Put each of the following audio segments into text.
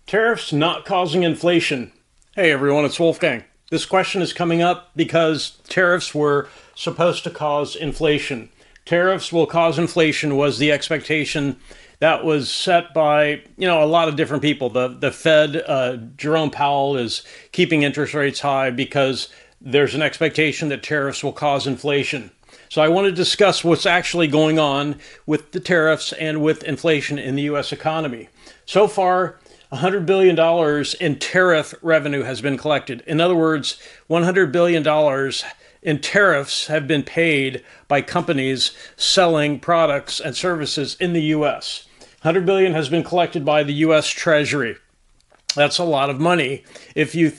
Tariffs not causing inflation. Hey everyone, it's Wolfgang. This question is coming up because tariffs were supposed to cause inflation. Tariffs will cause inflation was the expectation that was set by, a lot of different people. The Fed, Jerome Powell is keeping interest rates high because there's an expectation that tariffs will cause inflation. So I want to discuss what's actually going on with the tariffs and with inflation in the U.S. economy. So far, $100 billion in tariff revenue has been collected. In other words, $100 billion in tariffs have been paid by companies selling products and services in the U.S. $100 billion has been collected by the U.S. Treasury. That's a lot of money. If you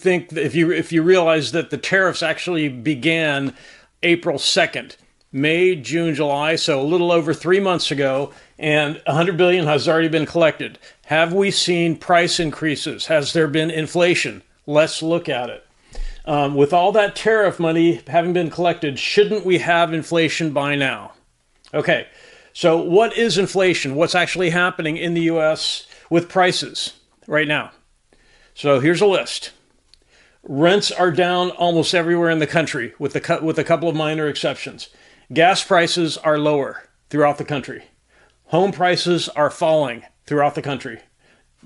realize that the tariffs actually began April 2nd, May, June, July, so a little over 3 months ago, and $100 billion has already been collected. Have we seen price increases? Has there been inflation? Let's look at it. With all that tariff money having been collected, shouldn't we have inflation by now? Okay, so what is inflation? What's actually happening in the U.S. with prices right now? So here's a list. Rents are down almost everywhere in the country, with a couple of minor exceptions. Gas prices are lower throughout the country. Home prices are falling throughout the country.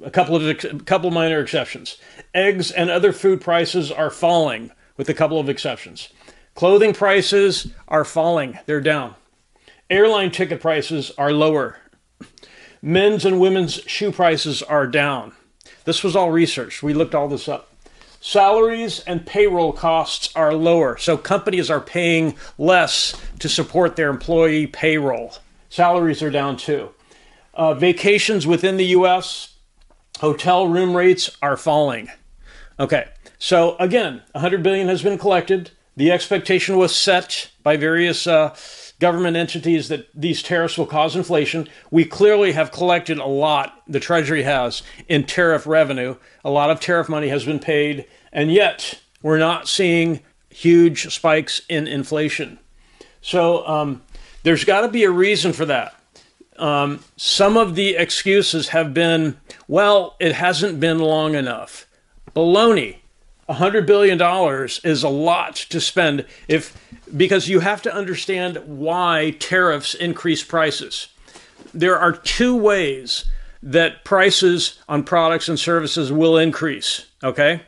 A couple minor exceptions. Eggs and other food prices are falling, with a couple of exceptions. Clothing prices are falling. They're down. Airline ticket prices are lower. Men's and women's shoe prices are down. This was all research. We looked all this up. Salaries and payroll costs are lower, so companies are paying less to support their employee payroll. Salaries are down too. Vacations within the U.S., hotel room rates are falling. Okay, so again, $100 billion has been collected. The expectation was set by various government entities that these tariffs will cause inflation. We clearly have collected a lot, the Treasury has, in tariff revenue. A lot of tariff money has been paid, and yet we're not seeing huge spikes in inflation. So there's got to be a reason for that. Some of the excuses have been, well, it hasn't been long enough. Baloney. $100 billion is a lot to spend because you have to understand why tariffs increase prices. There are two ways that prices on products and services will increase, okay?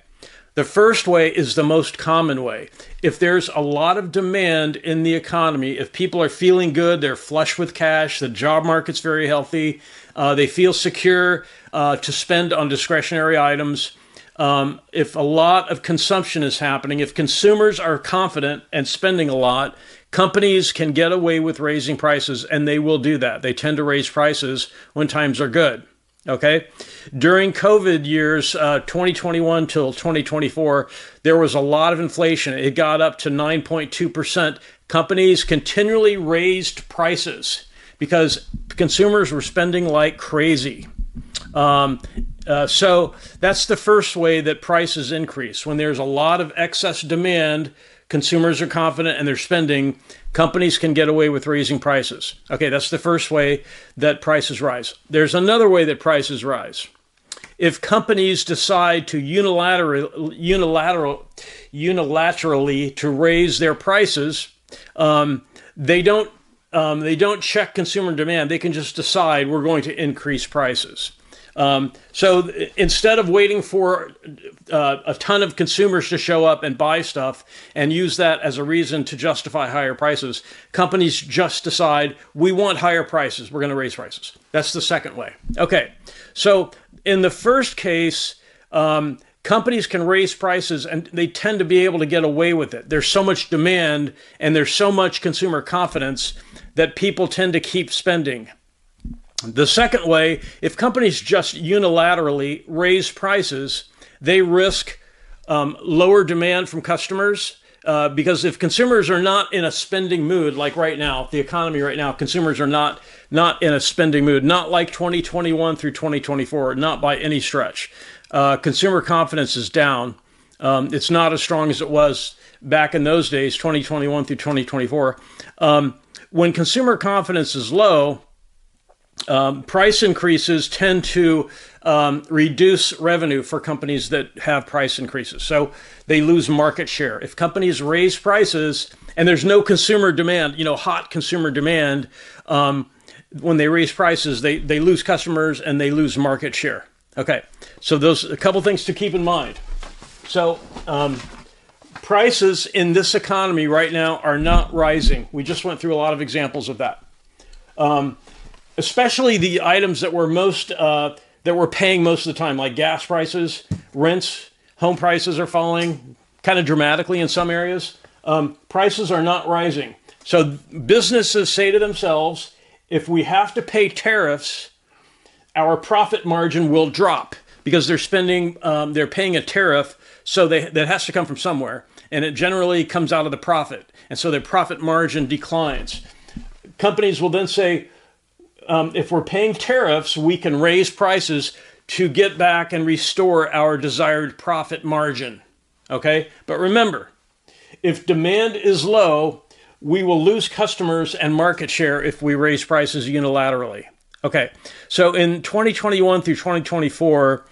The first way is the most common way. If there's a lot of demand in the economy, if people are feeling good, they're flush with cash, the job market's very healthy, they feel secure to spend on discretionary items, if a lot of consumption is happening, if consumers are confident and spending a lot, companies can get away with raising prices, and they will do that. They tend to raise prices when times are good. Okay? During COVID years, 2021 till 2024, there was a lot of inflation. It got up to 9.2%. Companies continually raised prices because consumers were spending like crazy. So that's the first way that prices increase. When there's a lot of excess demand, consumers are confident and they're spending, companies can get away with raising prices. Okay, that's the first way that prices rise. There's another way that prices rise. If companies decide to unilaterally to raise their prices, they don't check consumer demand. They can just decide we're going to increase prices. So instead of waiting for a ton of consumers to show up and buy stuff and use that as a reason to justify higher prices, companies just decide we want higher prices. We're going to raise prices. That's the second way. Okay. So in the first case, companies can raise prices and they tend to be able to get away with it. There's so much demand and there's so much consumer confidence that people tend to keep spending. The second way, if companies just unilaterally raise prices, they risk lower demand from customers because if consumers are not in a spending mood, like right now, the economy right now, consumers are not in a spending mood, not like 2021 through 2024, not by any stretch. Consumer confidence is down. It's not as strong as it was back in those days, 2021 through 2024. When consumer confidence is low, price increases tend to reduce revenue for companies that have price increases. So they lose market share. If companies raise prices and there's no consumer demand, hot consumer demand, when they raise prices, they lose customers and they lose market share. Okay, so those a couple things to keep in mind. So prices in this economy right now are not rising. We just went through a lot of examples of that. Especially the items that we're paying most of the time, like gas prices, rents, home prices are falling kind of dramatically in some areas. Prices are not rising. So businesses say to themselves, if we have to pay tariffs, our profit margin will drop because they're paying a tariff, so that has to come from somewhere, and it generally comes out of the profit, and so their profit margin declines. Companies will then say, if we're paying tariffs, we can raise prices to get back and restore our desired profit margin. Okay? But remember, if demand is low, we will lose customers and market share if we raise prices unilaterally. Okay, so in 2021 through 2024,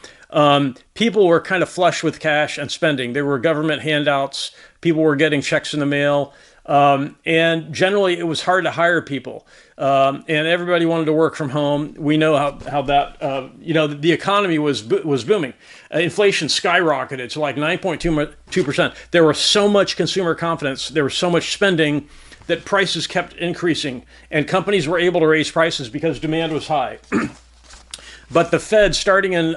people were kind of flush with cash and spending. There were government handouts. People were getting checks in the mail. And generally, it was hard to hire people. And everybody wanted to work from home. We know how that, the economy was booming. Inflation skyrocketed to like 9.2%. There was so much consumer confidence. There was so much spending that prices kept increasing. And companies were able to raise prices because demand was high. But the Fed, starting in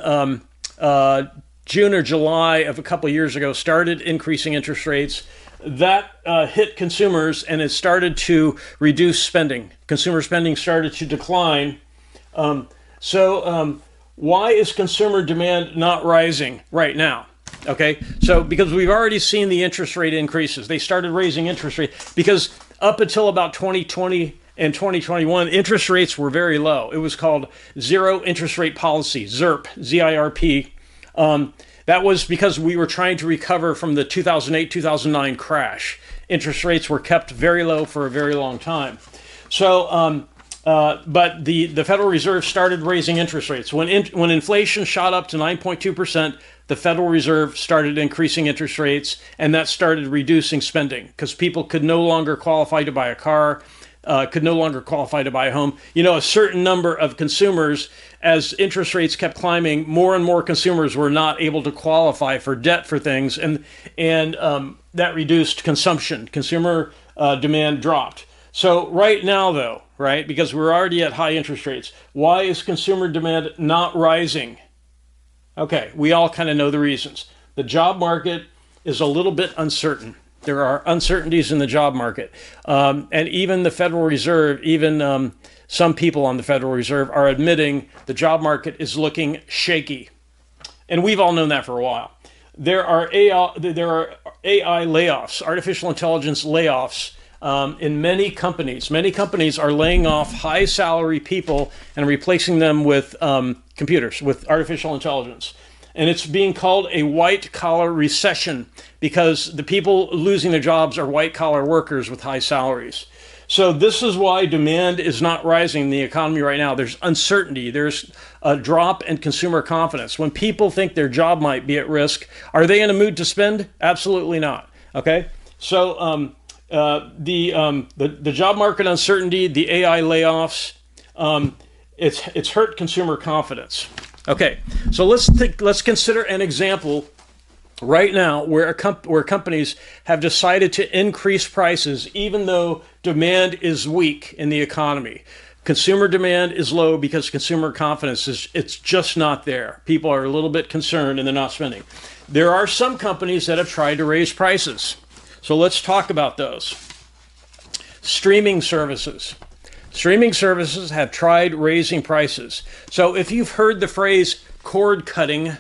June or July of a couple of years ago, started increasing interest rates. That hit consumers, and it started to reduce spending. Consumer spending started to decline. So why is consumer demand not rising right now? Okay, so because we've already seen the interest rate increases. They started raising interest rates because up until about 2020 and 2021, interest rates were very low. It was called zero interest rate policy, ZIRP, Z-I-R-P. That was because we were trying to recover from the 2008-2009 crash. Interest rates were kept very low for a very long time. So, but the Federal Reserve started raising interest rates. When inflation shot up to 9.2%, the Federal Reserve started increasing interest rates, and that started reducing spending because people could no longer qualify to buy a car, could no longer qualify to buy a home. A certain number of consumers, as interest rates kept climbing, more and more consumers were not able to qualify for debt for things, and that reduced consumption. Consumer demand dropped. So right now, though, right, because we're already at high interest rates, why is consumer demand not rising? Okay, we all kind of know the reasons. The job market is a little bit uncertain. There are uncertainties in the job market. And even the Federal Reserve, some people on the Federal Reserve are admitting the job market is looking shaky. And we've all known that for a while. There are AI layoffs, artificial intelligence layoffs in many companies. Many companies are laying off high salary people and replacing them with computers, with artificial intelligence. And it's being called a white-collar recession because the people losing their jobs are white-collar workers with high salaries. So this is why demand is not rising in the economy right now. There's uncertainty. There's a drop in consumer confidence. When people think their job might be at risk, are they in a mood to spend? Absolutely not. Okay? So the job market uncertainty, the AI layoffs, it's hurt consumer confidence. Okay, so let's consider an example right now where companies have decided to increase prices even though demand is weak in the economy. Consumer demand is low because consumer confidence it's just not there. People are a little bit concerned and they're not spending. There are some companies that have tried to raise prices. So let's talk about those. Streaming services. Streaming services have tried raising prices. So if you've heard the phrase cord cutting,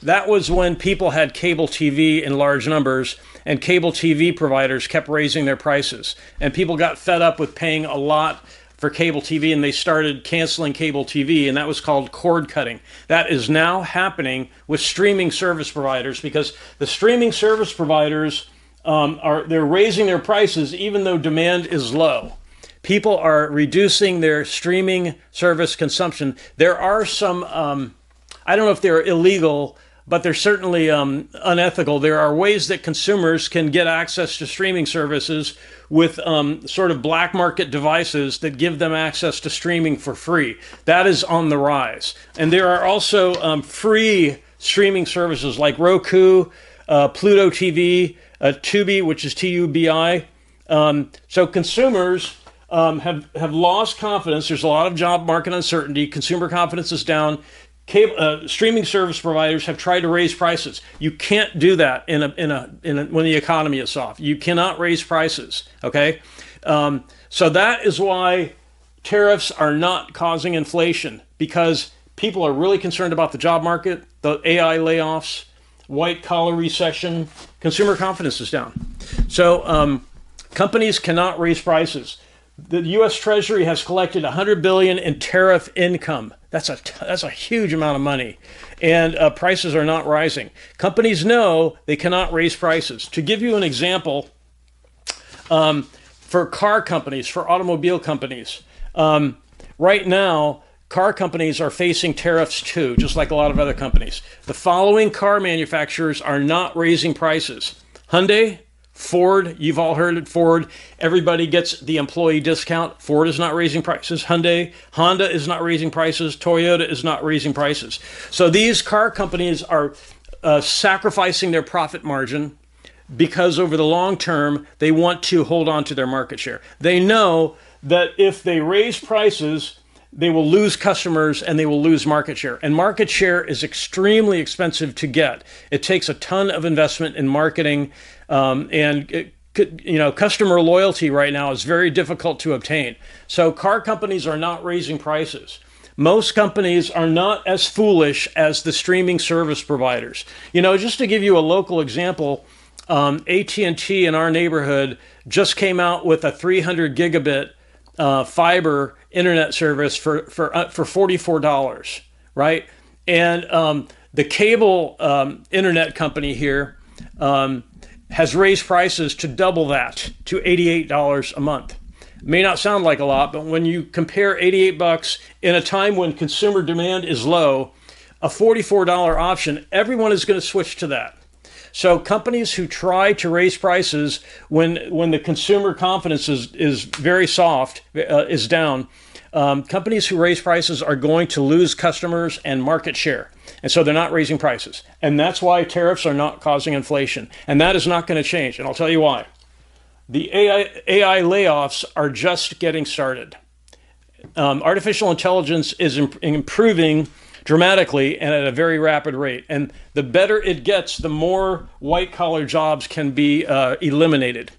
that was when people had cable TV in large numbers and cable TV providers kept raising their prices. And people got fed up with paying a lot for cable TV and they started canceling cable TV, and that was called cord cutting. That is now happening with streaming service providers because the streaming service providers they're raising their prices even though demand is low. People are reducing their streaming service consumption. There are some, I don't know if they're illegal, but they're certainly unethical. There are ways that consumers can get access to streaming services with sort of black market devices that give them access to streaming for free. That is on the rise. And there are also free streaming services like Roku, Pluto TV, Tubi, which is Tubi. So consumers have lost confidence. There's a lot of job market uncertainty. Consumer confidence is down. Streaming service providers have tried to raise prices. You can't do that when the economy is soft. You cannot raise prices. Okay, so that is why tariffs are not causing inflation, because people are really concerned about the job market, the AI layoffs, white collar recession. Consumer confidence is down. So companies cannot raise prices. The U.S. Treasury has collected $100 billion in tariff income. That's a huge amount of money, and prices are not rising. Companies know they cannot raise prices. To give you an example, for car companies, for automobile companies, right now, car companies are facing tariffs too, just like a lot of other companies. The following car manufacturers are not raising prices: Hyundai, Ford. You've all heard it, Ford. Everybody gets the employee discount. Ford is not raising prices. Hyundai, Honda is not raising prices. Toyota is not raising prices. So these car companies are sacrificing their profit margin because over the long term, they want to hold on to their market share. They know that if they raise prices, they will lose customers and they will lose market share. And market share is extremely expensive to get. It takes a ton of investment in marketing, customer loyalty right now is very difficult to obtain. So car companies are not raising prices. Most companies are not as foolish as the streaming service providers. Just to give you a local example, AT&T in our neighborhood just came out with a 300 gigabit fiber internet service for $44, right? And the cable internet company here has raised prices to double that, to $88 a month. It may not sound like a lot, but when you compare $88 in a time when consumer demand is low, a $44 option, everyone is going to switch to that. So companies who try to raise prices when the consumer confidence is very soft, is down, companies who raise prices are going to lose customers and market share. And so they're not raising prices. And that's why tariffs are not causing inflation. And that is not going to change. And I'll tell you why. The AI layoffs are just getting started. Artificial intelligence is improving dramatically and at a very rapid rate. And the better it gets, the more white-collar jobs can be eliminated.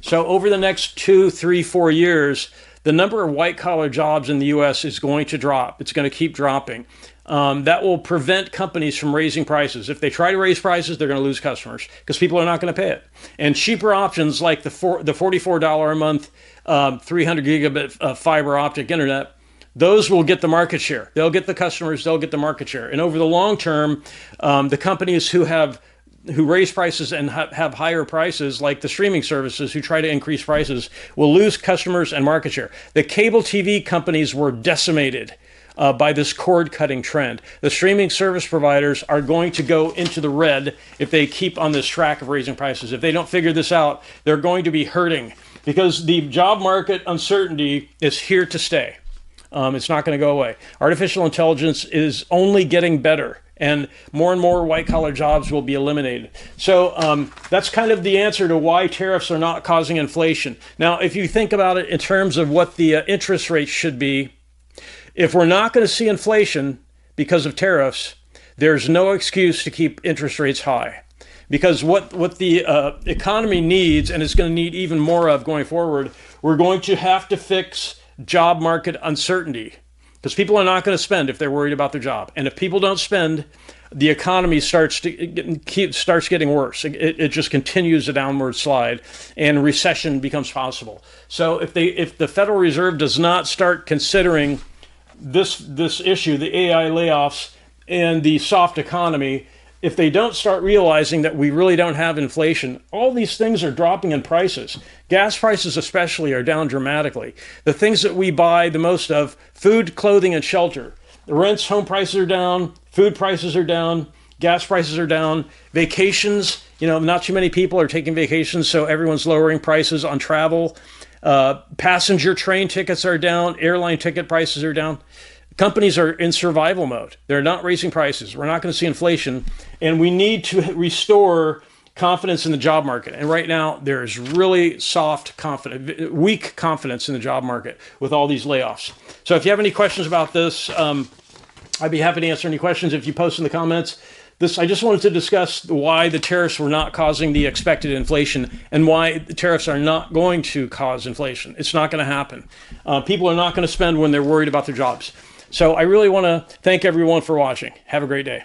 So over the next 2, 3, 4 years, the number of white-collar jobs in the U.S. is going to drop. It's going to keep dropping. That will prevent companies from raising prices. If they try to raise prices, they're going to lose customers because people are not going to pay it. And cheaper options like the $44 a month, 300 gigabit fiber optic internet, those will get the market share. They'll get the customers, they'll get the market share. And over the long term, the companies who raise prices and have higher prices, like the streaming services who try to increase prices, will lose customers and market share. The cable TV companies were decimated by this cord-cutting trend. The streaming service providers are going to go into the red if they keep on this track of raising prices. If they don't figure this out, they're going to be hurting because the job market uncertainty is here to stay. It's not going to go away. Artificial intelligence is only getting better, and more white-collar jobs will be eliminated. So that's kind of the answer to why tariffs are not causing inflation. Now, if you think about it in terms of what the interest rates should be, if we're not going to see inflation because of tariffs, there's no excuse to keep interest rates high. Because what the economy needs, and it's going to need even more of going forward, we're going to have to fix job market uncertainty. Because people are not going to spend if they're worried about their job. And if people don't spend, the economy starts getting worse. It just continues a downward slide, and recession becomes possible. So if the Federal Reserve does not start considering this issue, the AI layoffs and the soft economy, if they don't start realizing that we really don't have inflation, all these things are dropping in prices. Gas prices especially are down dramatically. The things that we buy the most of, food, clothing, and shelter, The rents, home prices are down, food prices are down, gas prices are down, vacations, not too many people are taking vacations, so everyone's lowering prices on travel. Passenger train tickets are down, airline ticket prices are down. Companies are in survival mode. They're not raising prices. We're not going to see inflation, and we need to restore confidence in the job market. And right now, there's really weak confidence in the job market with all these layoffs. So if you have any questions about this, I'd be happy to answer any questions if you post in the comments. I just wanted to discuss why the tariffs were not causing the expected inflation and why the tariffs are not going to cause inflation. It's not going to happen. People are not going to spend when they're worried about their jobs. So I really want to thank everyone for watching. Have a great day.